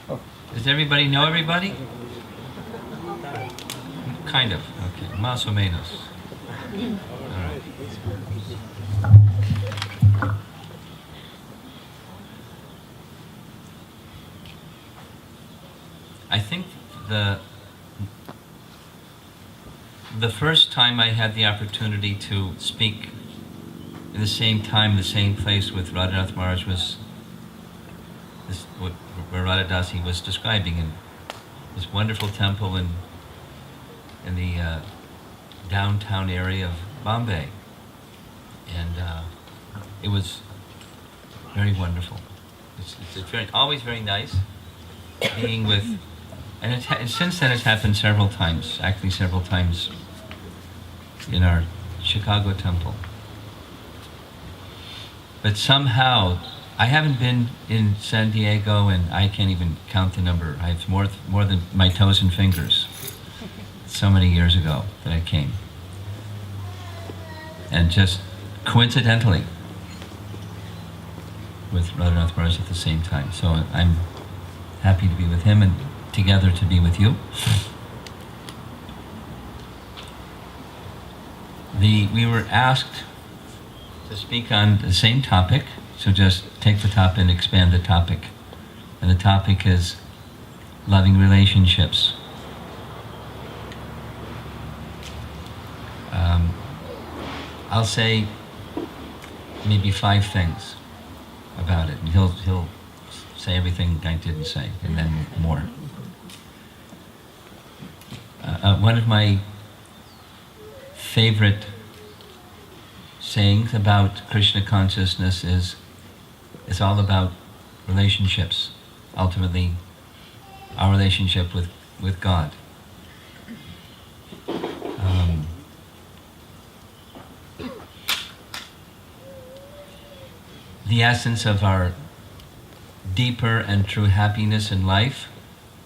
Does everybody know everybody? Kind of. Okay. Más o menos. All right. I think the first time I had the opportunity to speak in the same time, the same place with Radhanath Maharaj was this, where Radhadasi was describing, in this wonderful temple in the downtown area of Bombay, and it was very wonderful. It's always very nice being with, and since then it's happened several times, actually several times in our Chicago temple. But somehow, I haven't been in San Diego, and I can't even count the number. I have more than my toes and fingers. So many years ago that I came. And just coincidentally, with Radhanath Maharaj at the same time. So I'm happy to be with him and together to be with you. We were asked to speak on the same topic, so just take the topic and expand the topic. And the topic is loving relationships. I'll say maybe 5 things about it, and he'll say everything I didn't say, and then more. One of my favorite sayings about Krishna consciousness is it's all about relationships, ultimately our relationship with God. The essence of our deeper and true happiness in life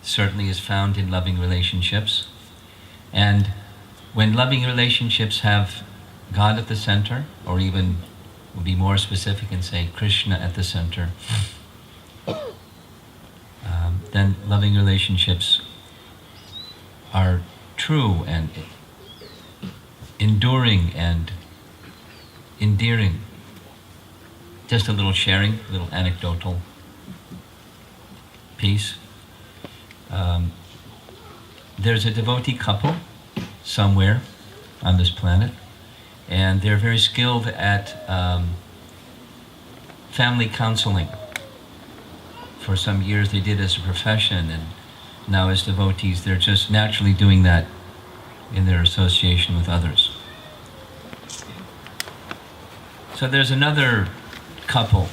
certainly is found in loving relationships. And when loving relationships have God at the center, or even we'll be more specific and say Krishna at the center, then loving relationships are true and enduring and endearing. Just a little sharing, a little anecdotal piece. There's a devotee couple somewhere on this planet, and they're very skilled at family counseling. For some years they did as a profession, and now as devotees they're just naturally doing that in their association with others. So there's another couple.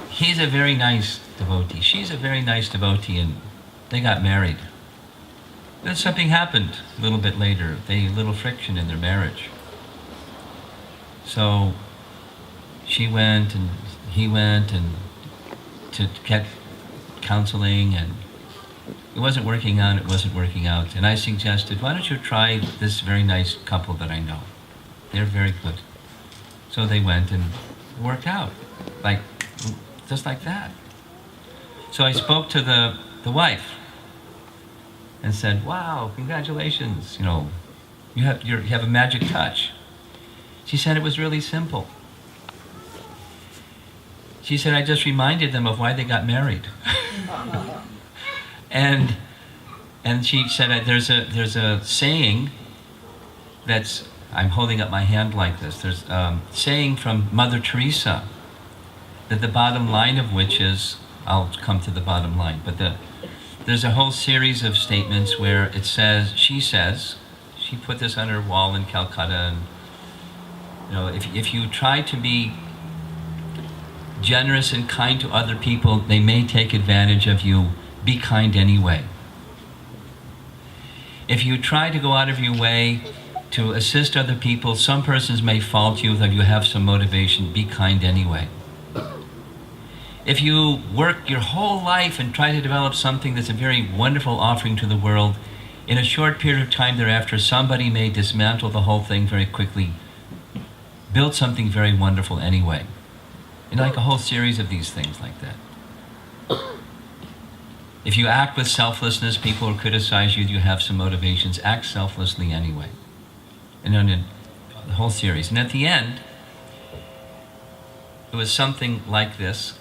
He's a very nice devotee. She's a very nice devotee, and they got married. Then something happened a little bit later. A little friction in their marriage. So she went and he went and to get counseling, and it wasn't working out, And I suggested, why don't you try this very nice couple that I know? They're very good. So they went and worked out, just like that. So I spoke to the wife and said, wow, congratulations, you have a magic touch. She said it was really simple. She said, I just reminded them of why they got married. and she said, there's a saying that's, I'm holding up my hand like this, there's a saying from Mother Teresa, that the bottom line of which is, I'll come to the bottom line, but there's a whole series of statements where it says, she put this on her wall in Calcutta, and if you try to be generous and kind to other people, they may take advantage of you. Be kind anyway. If you try to go out of your way to assist other people, some persons may fault you, though you have some motivation. Be kind anyway. If you work your whole life and try to develop something that's a very wonderful offering to the world, in a short period of time thereafter, somebody may dismantle the whole thing very quickly, build something very wonderful anyway. And like a whole series of these things like that. If you act with selflessness, people will criticize you. You have some motivations. Act selflessly anyway. And then the whole series. And at the end, it was something like this.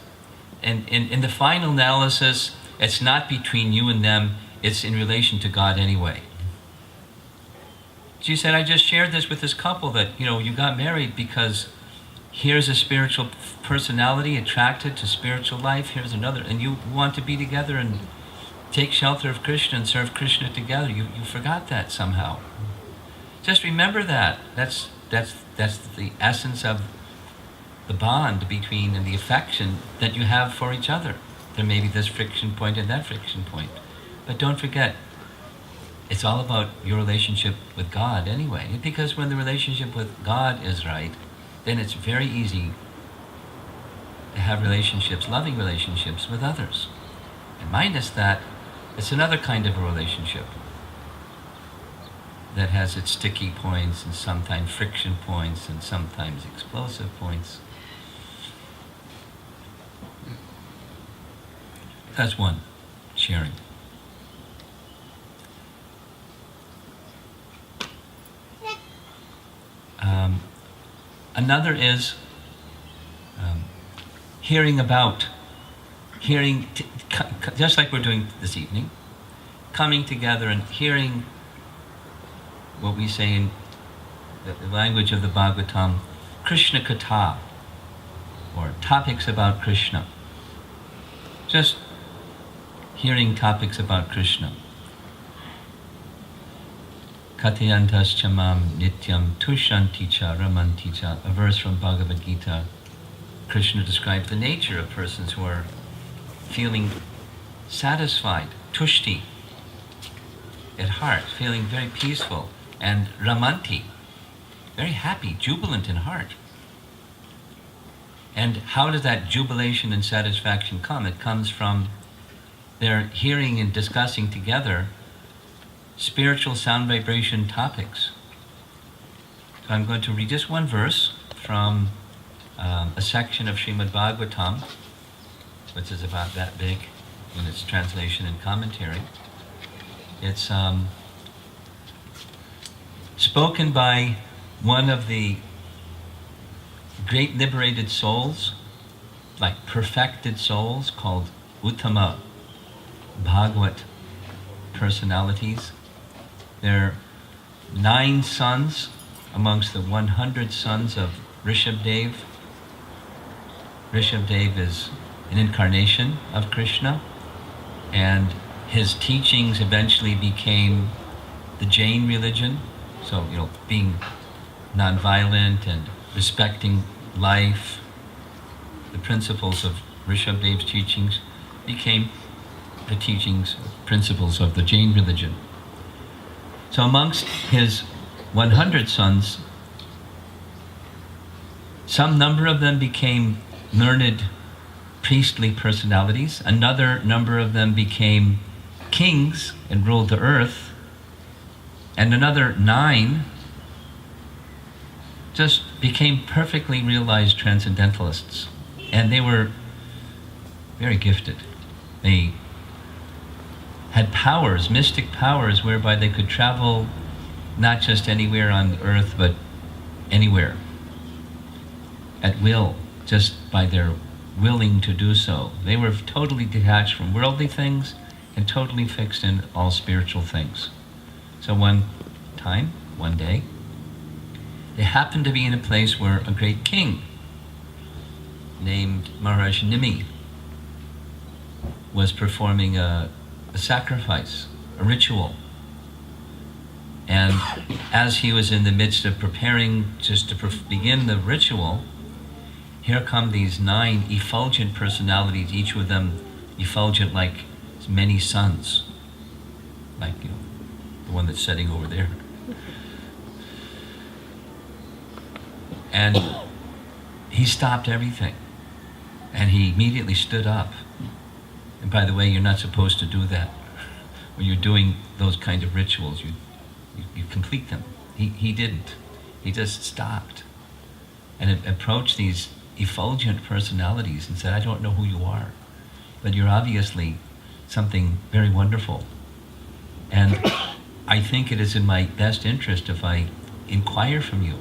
And in the final analysis, it's not between you and them. It's in relation to God anyway. She said, I just shared this with this couple that, you got married because here's a spiritual personality attracted to spiritual life. Here's another. And you want to be together and take shelter of Krishna and serve Krishna together. You forgot that somehow. Just remember that. That's the essence of the bond between and the affection that you have for each other. There may be this friction point and that friction point. But don't forget, it's all about your relationship with God anyway. Because when the relationship with God is right, then it's very easy to have relationships, loving relationships with others. And minus that, it's another kind of a relationship that has its sticky points and sometimes friction points and sometimes explosive points. That's one, sharing. Another is hearing, just like we're doing this evening, coming together and hearing what we say in the language of the Bhagavatam, Krishna Katha, or topics about Krishna. Just hearing topics about Krishna. Kathayantas chamam nityam tushanti cha ramanti cha. A verse from Bhagavad Gita. Krishna describes the nature of persons who are feeling satisfied, tushti, at heart, feeling very peaceful, and ramanti, very happy, jubilant in heart. And how does that jubilation and satisfaction come? It comes from their hearing and discussing together spiritual sound vibration topics. So I'm going to read just one verse from a section of Srimad Bhagavatam, which is about that big in its translation and commentary. It's spoken by one of the great liberated souls, like perfected souls, called Uttama Bhagavat personalities. There are 9 sons amongst the 100 sons of Rishabdev. Rishabdev is an incarnation of Krishna, and his teachings eventually became the Jain religion. So, being nonviolent and respecting life, the principles of Rishabdev's teachings became the teachings, principles of the Jain religion. So amongst his 100 sons, some number of them became learned priestly personalities. Another number of them became kings and ruled the earth. And another 9 just became perfectly realized transcendentalists. And they were very gifted. They had powers, mystic powers, whereby they could travel not just anywhere on earth, but anywhere at will, just by their willing to do so. They were totally detached from worldly things and totally fixed in all spiritual things. So one day, they happened to be in a place where a great king named Maharaja Nimi was performing a sacrifice, a ritual. And as he was in the midst of preparing just to begin the ritual, here come these 9 effulgent personalities, each of them effulgent like many suns, like the one that's sitting over there. And he stopped everything, and he immediately stood up. And by the way, you're not supposed to do that. When you're doing those kind of rituals, you complete them. He didn't. He just stopped and approached these effulgent personalities and said, I don't know who you are, but you're obviously something very wonderful. And I think it is in my best interest if I inquire from you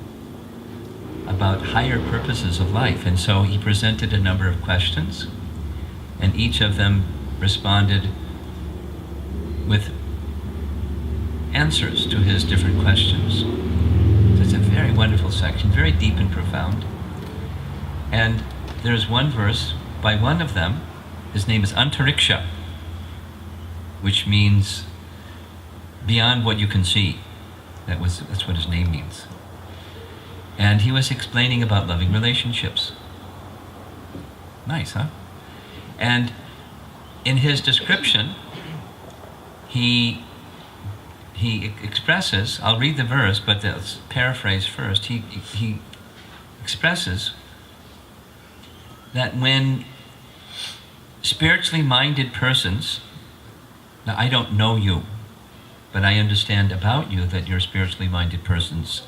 about higher purposes of life. And so he presented a number of questions, and each of them responded with answers to his different questions. So it's a very wonderful section, very deep and profound. And there's one verse by one of them. His name is Antariksha, which means beyond what you can see. That's what his name means. And he was explaining about loving relationships. Nice, huh? And in his description, he expresses, I'll read the verse, but let's paraphrase first. He expresses that when spiritually minded persons, now I don't know you, but I understand about you that you're spiritually minded persons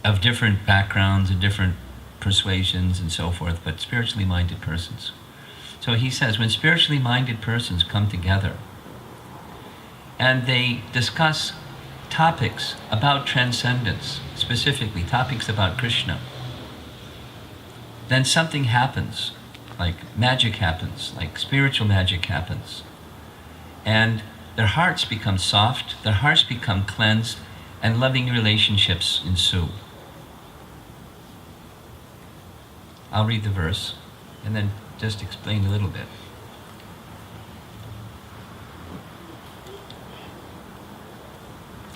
of different backgrounds and different persuasions and so forth, but spiritually minded persons. So he says, when spiritually minded persons come together and they discuss topics about transcendence, specifically topics about Krishna, then something happens, like magic happens, like spiritual magic happens. And their hearts become soft, their hearts become cleansed, and loving relationships ensue. I'll read the verse and then just explain a little bit.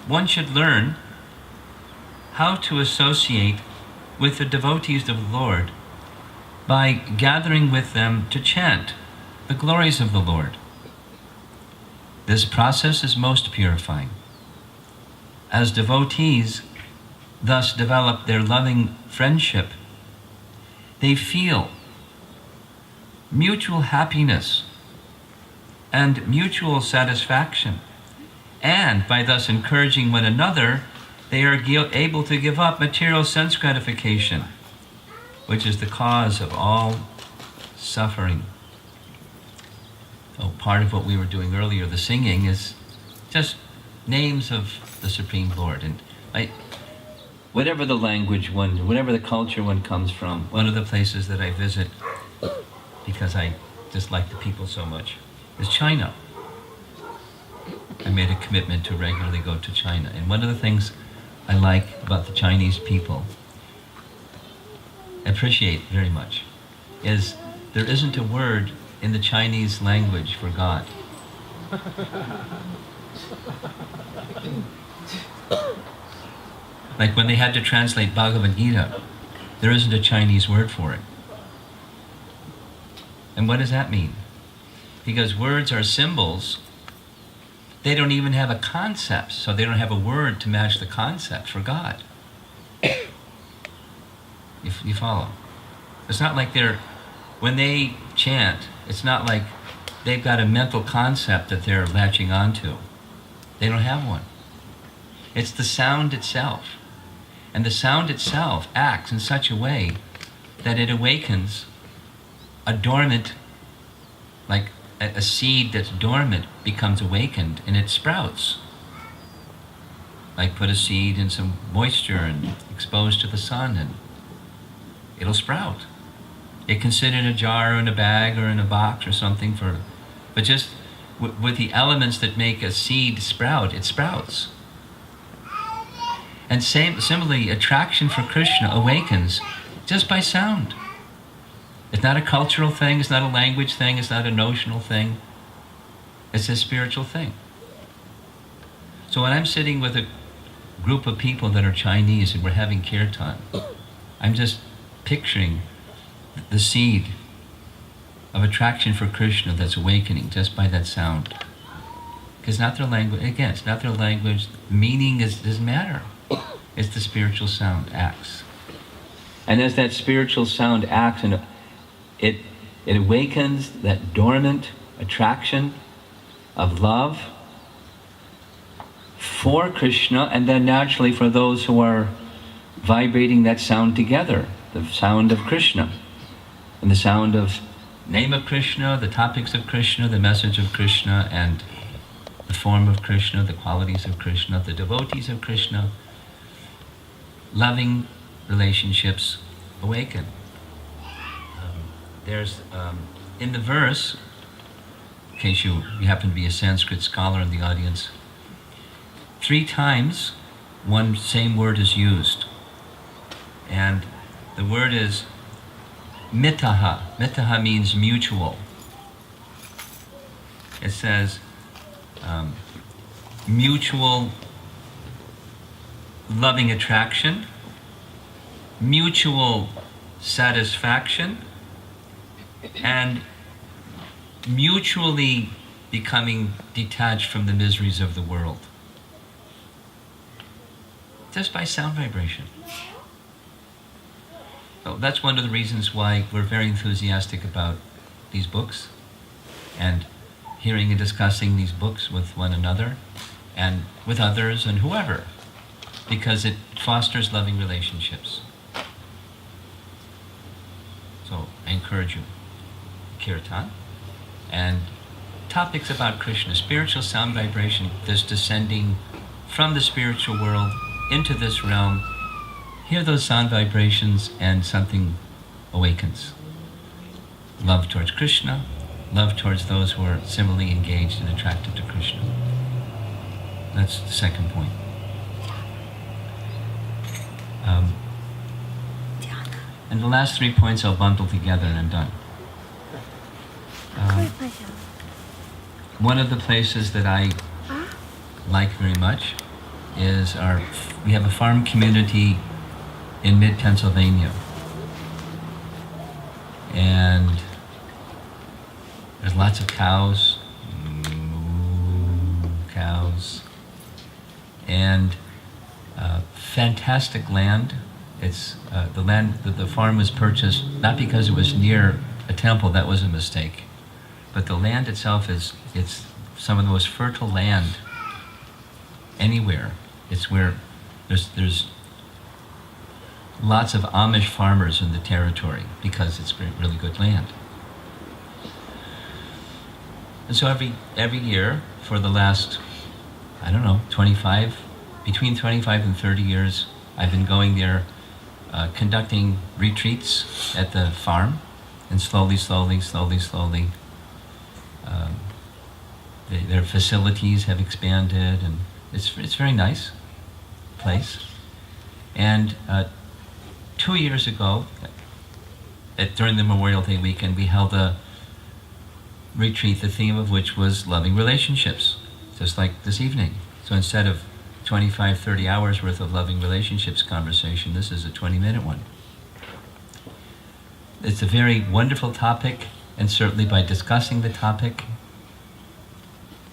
One should learn how to associate with the devotees of the Lord by gathering with them to chant the glories of the Lord. This process is most purifying. As devotees thus develop their loving friendship, they feel mutual happiness and mutual satisfaction, and by thus encouraging one another, they are able to give up material sense gratification, which is the cause of all suffering. So part of what we were doing earlier, the singing, is just names of the Supreme Lord. And whatever the language one, whatever the culture one comes from, one of the places that I visit, because I just like the people so much, is China. I made a commitment to regularly go to China. And one of the things I like about the Chinese people, appreciate very much, is there isn't a word in the Chinese language for God. Like when they had to translate Bhagavad Gita, there isn't a Chinese word for it. And what does that mean? Because words are symbols. They don't even have a concept, so they don't have a word to match the concept for God. You follow? It's not like when they chant, it's not like they've got a mental concept that they're latching onto. They don't have one. It's the sound itself. And the sound itself acts in such a way that it awakens a dormant, like a seed that's dormant becomes awakened and it sprouts. Like put a seed in some moisture and exposed to the sun and it'll sprout. It can sit in a jar or in a bag or in a box or something but just with the elements that make a seed sprout, it sprouts. And similarly, attraction for Krishna awakens just by sound. It's not a cultural thing, it's not a language thing, it's not a notional thing. It's a spiritual thing. So when I'm sitting with a group of people that are Chinese and we're having kirtan, I'm just picturing the seed of attraction for Krishna that's awakening just by that sound. Because not their language, again, it's not their language, meaning doesn't matter. It's the spiritual sound acts. And as that spiritual sound acts, and it awakens that dormant attraction of love for Krishna, and then naturally for those who are vibrating that sound together, the sound of Krishna and the sound of name of Krishna, the topics of Krishna, the message of Krishna, and the form of Krishna, the qualities of Krishna, the devotees of Krishna, loving relationships awaken. There's, in the verse, in case you happen to be a Sanskrit scholar in the audience, 3 times one same word is used. And the word is mitaha. Mitaha means mutual. It says mutual loving attraction, mutual satisfaction, and mutually becoming detached from the miseries of the world. Just by sound vibration. So that's one of the reasons why we're very enthusiastic about these books and hearing and discussing these books with one another and with others and whoever, because it fosters loving relationships. So I encourage you, kirtan, and topics about Krishna, spiritual sound vibration, this descending from the spiritual world into this realm. Hear those sound vibrations and something awakens. Love towards Krishna, love towards those who are similarly engaged and attracted to Krishna. That's the second point. And the last 3 points I'll bundle together and I'm done. One of the places that I like very much is we have a farm community in mid-Pennsylvania. And there's lots of cows, and fantastic land. It's the land that the farm was purchased not because it was near a temple, that was a mistake, but the land itself it's some of the most fertile land anywhere. It's where there's lots of Amish farmers in the territory because it's really good land. And so every year for the last, I don't know, between 25 and 30 years, I've been going there, conducting retreats at the farm, and slowly, their facilities have expanded, and it's a very nice place. And 2 years ago, during the Memorial Day weekend, we held a retreat, the theme of which was loving relationships, just like this evening. So instead of 25, 30 hours worth of loving relationships conversation, this is a 20-minute one. It's a very wonderful topic, and certainly by discussing the topic,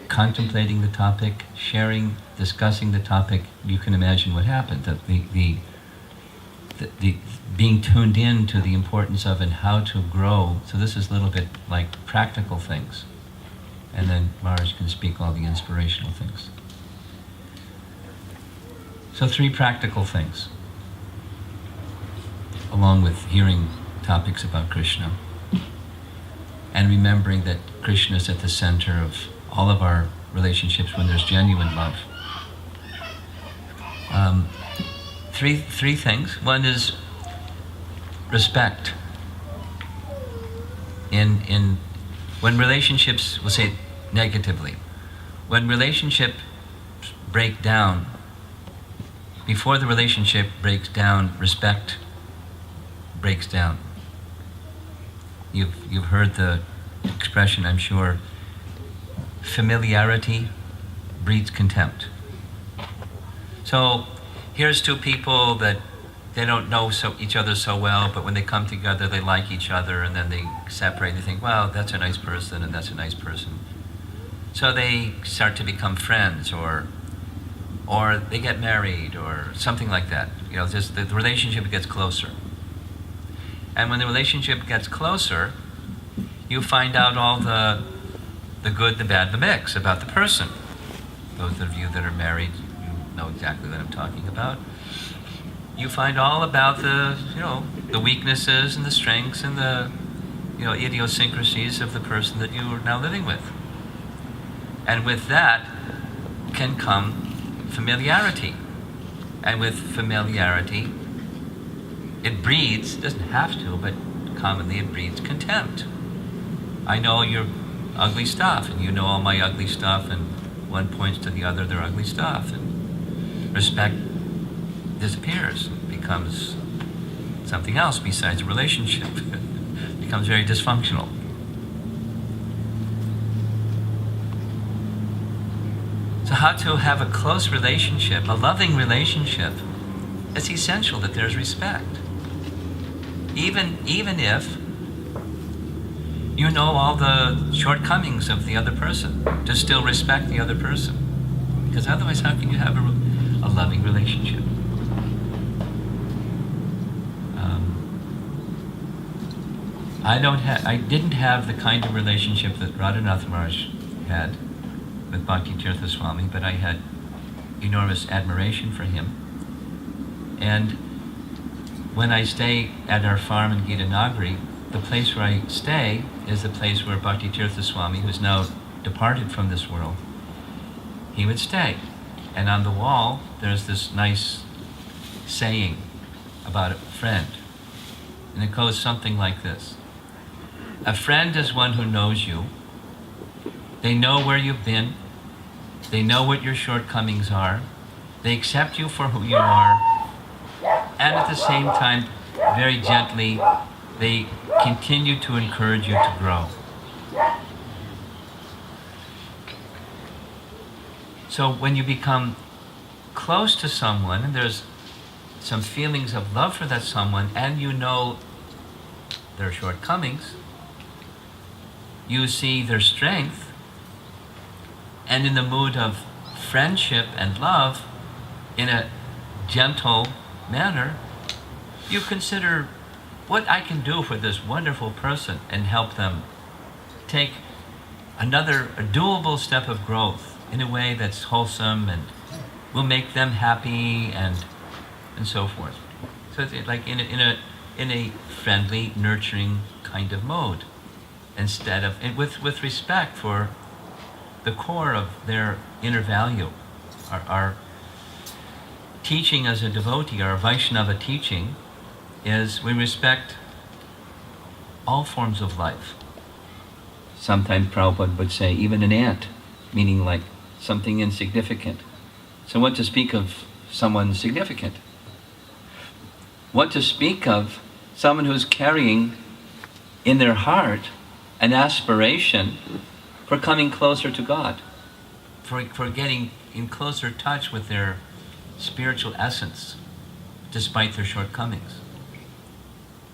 contemplating the topic, sharing, discussing the topic, you can imagine what happened. That the being tuned in to the importance of and how to grow. So this is a little bit like practical things. And then Maharaj can speak all the inspirational things. So 3 practical things, along with hearing topics about Krishna, and remembering that Krishna is at the center of all of our relationships when there's genuine love. Three things. One is respect. In when relationships, we'll say negatively, when relationships break down, before the relationship breaks down, respect breaks down. You've heard the expression, I'm sure, familiarity breeds contempt. So here's 2 people that they don't know each other so well, but when they come together, they like each other, and then they separate and they think, well, that's a nice person and that's a nice person. So they start to become friends, or they get married, or something like that. You know, just the relationship gets closer. And when the relationship gets closer, you find out all the good, the bad, the mix about the person. Those of you that are married, you know exactly what I'm talking about. You find all about the weaknesses and the strengths and the idiosyncrasies of the person that you are now living with. And with that can come familiarity. And with familiarity, it breeds, doesn't have to, but commonly it breeds contempt. I know your ugly stuff, and you know all my ugly stuff, and one points to the other, their ugly stuff, and respect disappears, becomes something else besides a relationship. It becomes very dysfunctional. So how to have a close relationship, a loving relationship, it's essential that there's respect. Even if you know all the shortcomings of the other person, to still respect the other person. Because otherwise, how can you have a loving relationship? I didn't have the kind of relationship that Radhanath Maharaj had with Bhakti-tirtha Swami, but I had enormous admiration for him. And when I stay at our farm in Gitanagari, the place where I stay is the place where Bhakti-tirtha Swami, who's now departed from this world, he would stay. And on the wall, there's this nice saying about a friend. And it goes something like this. A friend is one who knows you. They know where you've been. They know what your shortcomings are. They accept you for who you are. And at the same time, very gently, they continue to encourage you to grow. So when you become close to someone, and there's some feelings of love for that someone, and you know their shortcomings, you see their strength, and in the mood of friendship and love, in a gentle manner, you consider what I can do for this wonderful person and help them take a doable step of growth in a way that's wholesome and will make them happy and so forth. So it's like in a friendly, nurturing kind of mode, instead of with respect for the core of their inner value. Our teaching as a devotee, our Vaishnava teaching, is we respect all forms of life. Sometimes Prabhupada would say even an ant, meaning like something insignificant. So what to speak of someone significant? What to speak of someone who's carrying in their heart an aspiration for coming closer to God, for getting in closer touch with their spiritual essence, despite their shortcomings.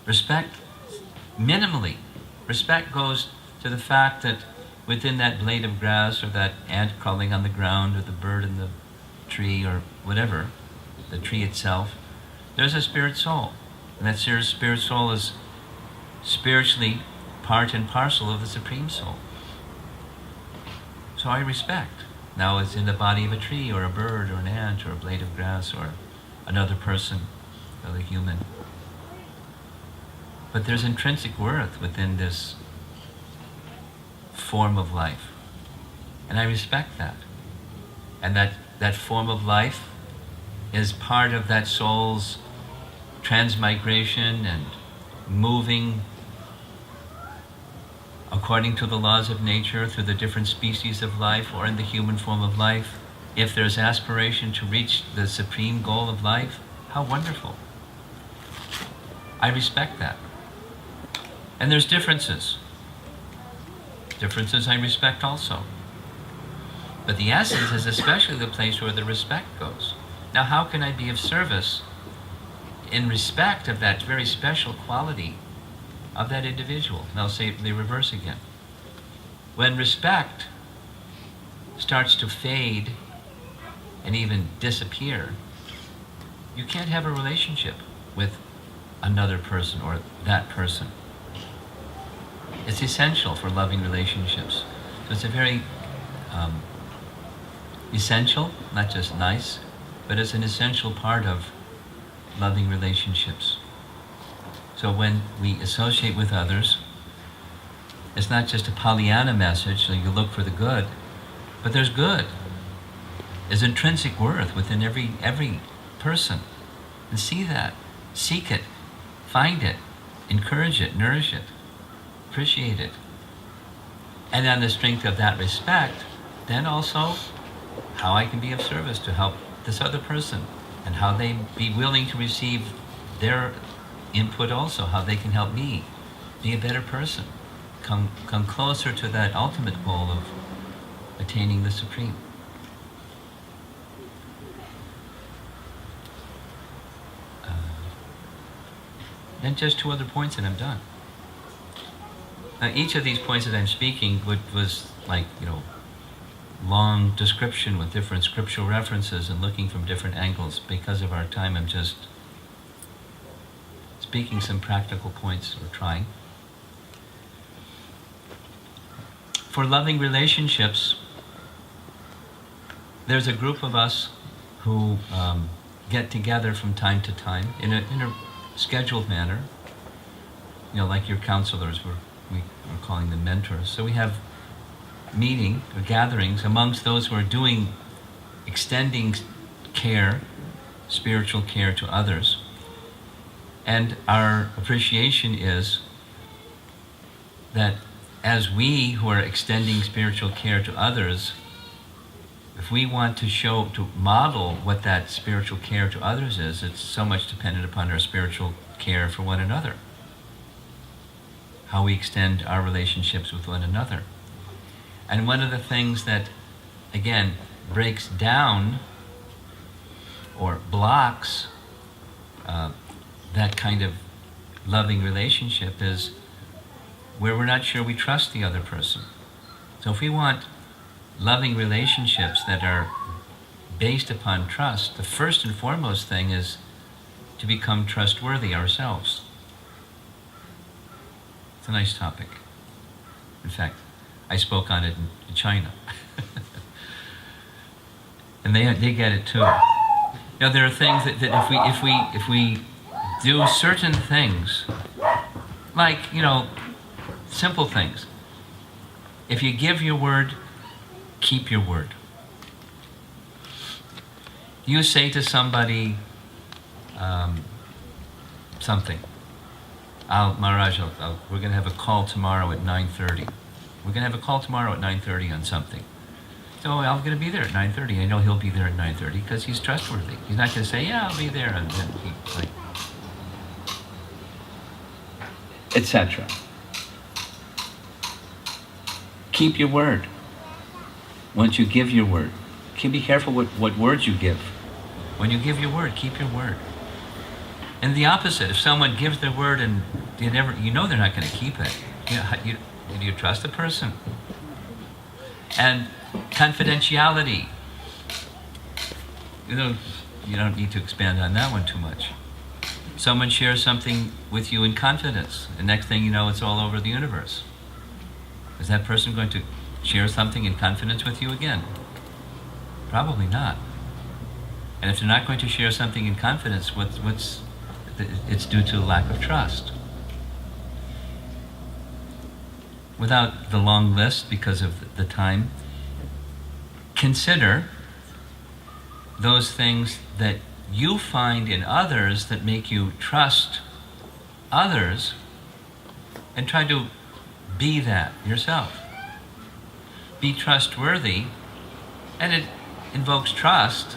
Respect, minimally, respect goes to the fact that within that blade of grass, or that ant crawling on the ground, or the bird in the tree, or whatever, the tree itself, there's a spirit soul. And that spirit soul is spiritually part and parcel of the Supreme Soul. So I respect. Now it's in the body of a tree, or a bird, or an ant, or a blade of grass, or another person, another human. But there's intrinsic worth within this form of life. And I respect that. And that form of life is part of that soul's transmigration and moving according to the laws of nature through the different species of life, or in the human form of life. If there's aspiration to reach the supreme goal of life, how wonderful. I respect that. And there's differences. Differences I respect also. But the essence is especially the place where the respect goes. Now, how can I be of service in respect of that very special quality of that individual? And I'll say the reverse again. When respect starts to fade and even disappear, you can't have a relationship with another person or that person. It's essential for loving relationships. So it's a very essential, not just nice, but it's an essential part of loving relationships. So when we associate with others, It's not just a Pollyanna message, so you look for the good, but there's good. There's intrinsic worth within every person. And see that. Seek it. Find it. Encourage it. Nourish it. Appreciate it. And on the strength of that respect, then also how I can be of service to help this other person, and how they be willing to receive their input also, how they can help me be a better person, come closer to that ultimate goal of attaining the Supreme. Then just 2 other points and I'm done. Now, each of these points that I'm speaking was like, long description with different scriptural references and looking from different angles. Because of our time, I'm just speaking some practical points, or trying. For loving relationships, there's a group of us who get together from time to time in a scheduled manner. Like your counselors, we're calling them mentors. So we have meeting or gatherings amongst those who are doing extending care, spiritual care to others. And our appreciation is that as we who are extending spiritual care to others, if we want to model what that spiritual care to others is, it's so much dependent upon our spiritual care for one another. How we extend our relationships with one another. And one of the things that, again, breaks down or blocks that kind of loving relationship is where we're not sure we trust the other person. So if we want loving relationships that are based upon trust, the first and foremost thing is to become trustworthy ourselves. It's a nice topic. In fact, I spoke on it in China. And they get it too. There are things that if we do certain things, like, simple things. If you give your word, keep your word. You say to somebody something. Maharaja, we're going to have a call tomorrow at 9:30. We're going to have a call tomorrow at 9:30 on something. So I'm going to be there at 9:30. I know he'll be there at 9:30 because he's trustworthy. He's not going to say, yeah, I'll be there, and then etc. Keep your word. Once you give your word, be careful what words you give. When you give your word, keep your word. And the opposite, if someone gives their word and they're not going to keep it, do you trust the person? And confidentiality. You don't need to expand on that one too much. Someone shares something with you in confidence, and next thing you know, it's all over the universe. Is that person going to share something in confidence with you again? Probably not. And if they're not going to share something in confidence, it's due to lack of trust. Without the long list, because of the time, consider those things that you find in others that make you trust others, and try to be that yourself. Be trustworthy, and it invokes trust,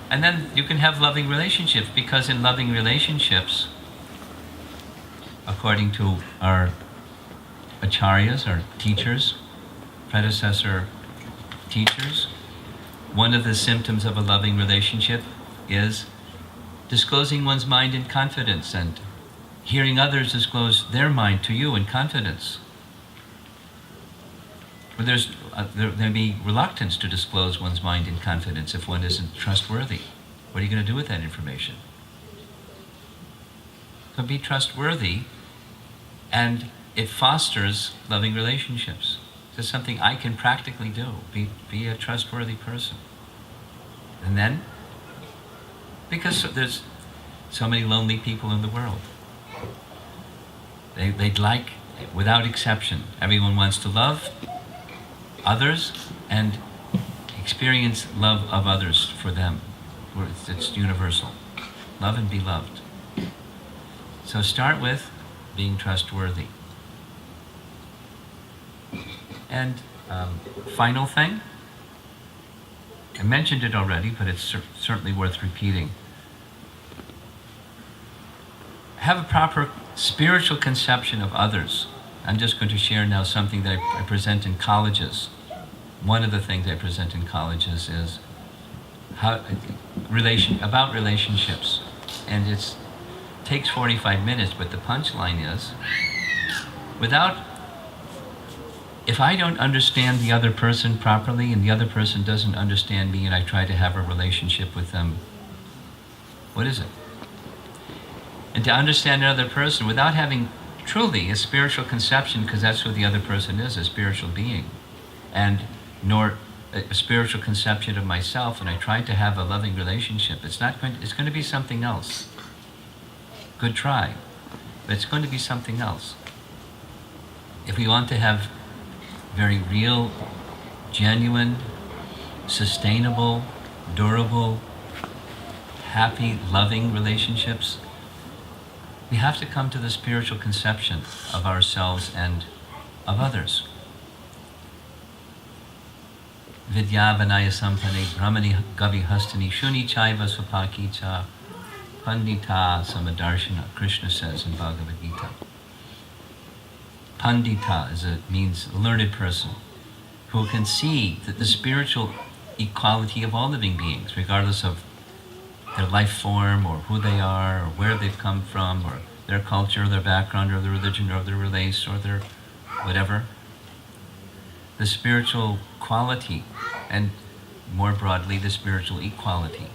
and then you can have loving relationships, because in loving relationships, according to our acharyas, our teachers, predecessor teachers, one of the symptoms of a loving relationship is disclosing one's mind in confidence and hearing others disclose their mind to you in confidence. But there may be reluctance to disclose one's mind in confidence if one isn't trustworthy. What are you going to do with that information? So be trustworthy, and it fosters loving relationships. It's something I can practically do. Be a trustworthy person. And then, because there's so many lonely people in the world, they'd like without exception. Everyone wants to love others and experience love of others for them. It's universal. Love and be loved. So start with being trustworthy. And final thing, I mentioned it already, but it's certainly worth repeating. Have a proper spiritual conception of others. I'm just going to share now something that I present in colleges. One of the things I present in colleges is about relationships. And it takes 45 minutes, but the punchline is, if I don't understand the other person properly and the other person doesn't understand me and I try to have a relationship with them, what is it? And to understand another person without having truly a spiritual conception, because that's who the other person is, a spiritual being, and nor a spiritual conception of myself, and I try to have a loving relationship, it's going to be something else. Good try, but it's going to be something else. If we want to have very real, genuine, sustainable, durable, happy, loving relationships, we have to come to the spiritual conception of ourselves and of others. Vidya vanaya sampane brahmani gavi hastani shuni chaiva supaki cha pandita samadarshana, Krishna says in Bhagavad Gita. Pandita means learned person who can see that the spiritual equality of all living beings, regardless of their life form or who they are or where they've come from or their culture or their background or their religion or their race or their whatever. The spiritual quality and more broadly the spiritual equality.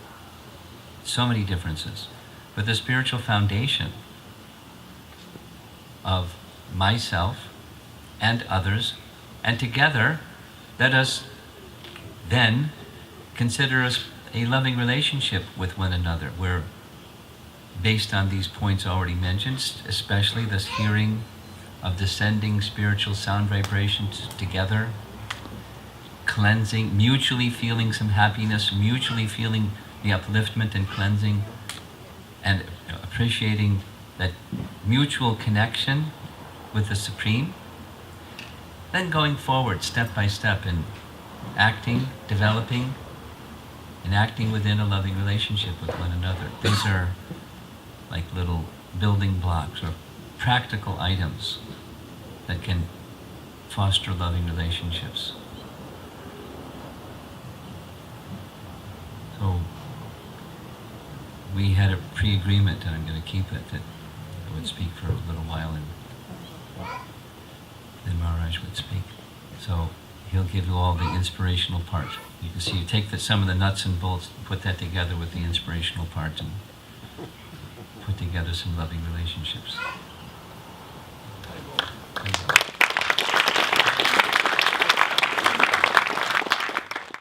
So many differences. But the spiritual foundation of myself and others, and together let us then consider us a loving relationship with one another, where based on these points already mentioned, especially this hearing of descending spiritual sound vibrations together, cleansing, mutually feeling some happiness, mutually feeling the upliftment and cleansing, and appreciating that mutual connection with the Supreme, then going forward step by step in acting, developing, and acting within a loving relationship with one another. These are like little building blocks or practical items that can foster loving relationships. So we had a pre-agreement, and I'm going to keep it, that I would speak for a little while and then Maharaja would speak. So he'll give you all the inspirational part. You can see, you take some of the nuts and bolts, put that together with the inspirational part, and put together some loving relationships.